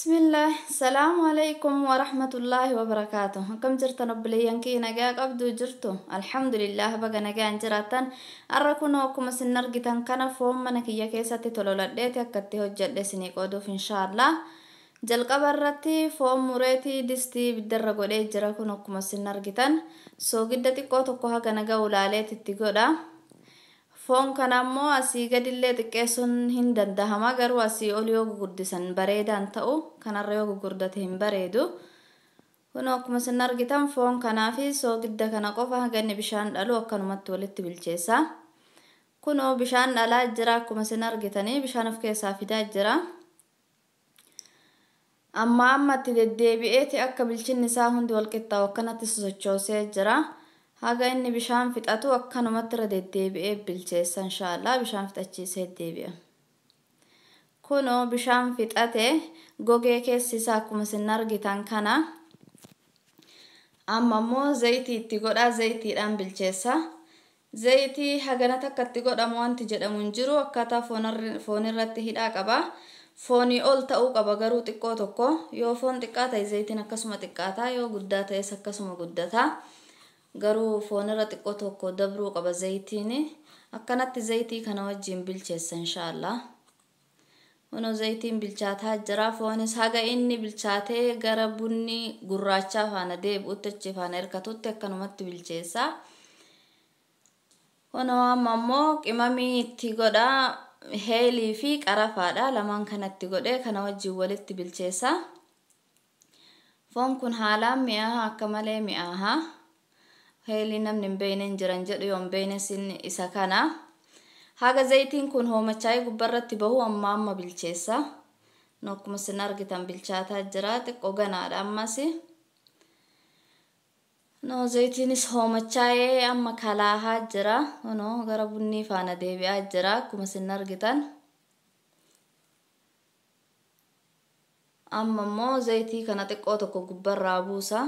بسم الله السلام عليكم ورحمة الله وبركاته. كم جرت نبلي ينكي نجاك أبدو جرتو الحمد لله بقى نجان جراتن أركونكم سنرجتن كان فوم منك يكيسة تلولدت يكتي هجد سني قدوف إن شاء الله جل قبرتي فوم مريتي دستي بدرجة ليه جراكونكم سنرجتن سو جدتي قوتو كوها كنجا ولالت تيجودا فون كان مو أسي قد اللي تكسون هندن دهما قرو أسي أوليو قردسن بريدان تاو كان الريو قردتهم بريدو ونوك مسنر جتام فون كان في سو قد كان قفها قن بشان ألو كانوا متولت بالجيسا كنو بشان ألا جراكو مسنر جتاني بشان فكيسا في دا جرا أما تددي بيئتي أكا بالجن نساهن دول كتا وكانت تسوچوسي جرا haga inni bishaan fixatu akkanumatti irra deddeebi'ee bilcheessa inshallah bishaan fixachiisee deebi'a. Kuno bishaan fixate gogee keessi isaa akkuma isin argitan kana amma immoo zayitii itti godhaa zayitiidhaan bilcheessa. Zayitii hagana takka itti godhamu wanti jedhamu hin jiru akkaataa foon irratti hidhaa qaba. Foonii ol ta'uu qaba garuu xiqqoo tokko yoo foon xiqqaa ta'e zayitiin akkasuma xiqqaata yoo guddaa ta'es akkasuma guddata. Garuu foon irra xiqqoo tokko dabruu qaba zayitiini akkanatti zayitii kana wajjin bilcheessa inshallah. Ono zayitiin bilchaataa jira foonis haga inni bilchaatee gara bunni gurraachaa faana deebi'utti achi faana hirkatutti akkanumatti bilcheessa. Ono amma immoo qimamii itti godhaa heelii fi qarafaadha lamaan kanatti godhee kana wajjin walitti bilcheessa. Foon kun haalaan mi'aaha akka malee mi'aaha. Heeli namni beeynen jiran jedhu yoon beeynesin isa kana haga zayitiin kun hoomachaa'ee gubbarratti bahu amma bilcheessa nokkuma sin argitan bilchaataa jira xiqqoo ganaadha ammas no zayitiinis hoomachaa'ee amma kalaahaa jira no gara bunnii faana deebi'aa jira akkuma sin argitan amma immoo zayitii kana xiqqoo tokko gubbarraa buusa.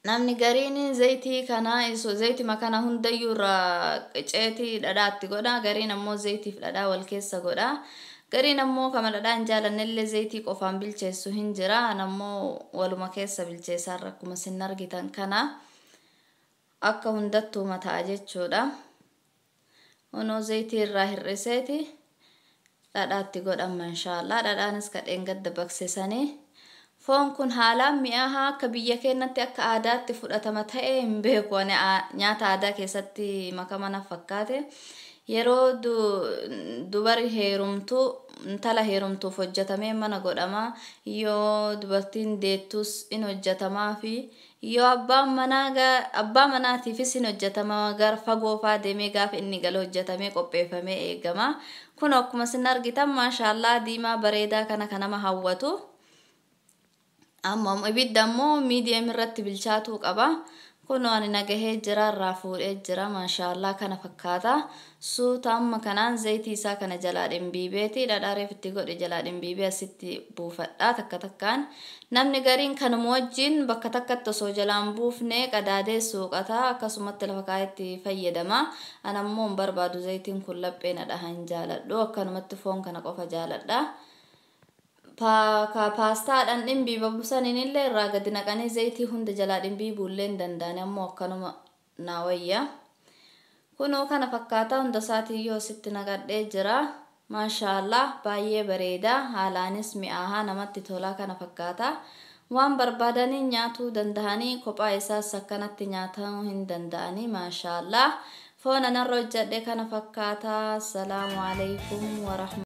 Namni gariin zayitii kana zayitii makana hundayyuu irraa qeceetii dhadhaatti godha gariin ammoo zayitiif dhadhaa wal keessa godha gariin ammoo kama dhadhaa hin jaalannellee zayitii qofaan bilcheessu hin jira ammoo waluma keessa bilcheessaa akkuma sin argitan kana akka hundattuu mataa jechuudha. Ono zayitii irraa hir'iseeti dhadhaatti godhama inshallah dhadhaanis kadheen gadda baqsisanii. Foon kun haalaan mi'aaha akka biyya keenyatti akka aadaatti fudhatama ta'ee hin beeku nyaata aadaa keessatti makamana fakkaate yeroo dubari heerumtu intala heerumtuuf hojjetamee mana godhama yoo dubartiin deettus in hojjetamaa fi yoo abbaa manaatiifis in hojjetama gar fagoo faa deemee gaafa inni galu hojjetamee qopheeffamee eegama. Kun akkuma sin argitan maashaallah diimaa bareedaa kana kanama hawwatu. Amma ibidda immoo miidiyam irratti bilchaatuu qaba. Kun waan nagahee jira irraa fuudhee jira maashaallah kana fakkaata. Suuta amma kanaan zayitii isaa kana jalaa dhimbiibeeti dhadhaareef itti godhe jalaa dhimbiibee asitti buufadhaa takka takkaan. Namni gariin kanuma wajjin bakka takkatti osoo jalaan buufne qadaadee suuqataa akkasumatti lafa kaayetti fayyadama. Ana immoo hin barbaadu zayitiin kun laphee na dhaha hin jaaladhu akkanumatti foon kana qofa jaaladha. Paastaa dhan dhimbii babusanin illee irraa gadi naqanii zayitii hunda jalaa dhimbii buullee hin danda'ani ammoo akkanuma naawayya. Kunoo kana fakkaataa hunda isaatii yoo sitti naqadhee jira maashaallah baay'ee bareeda haalaanis mi'aahaa namatti tolaa kana fakkaata. Waan barbaadanii nyaatuu danda'anii kophaa isaas akkanatti nyaatamuu hin danda'anii maashaallah. Foon anarra hojjedhe kana fakkaata. Assalaamu alaykum wa rahmatullahi.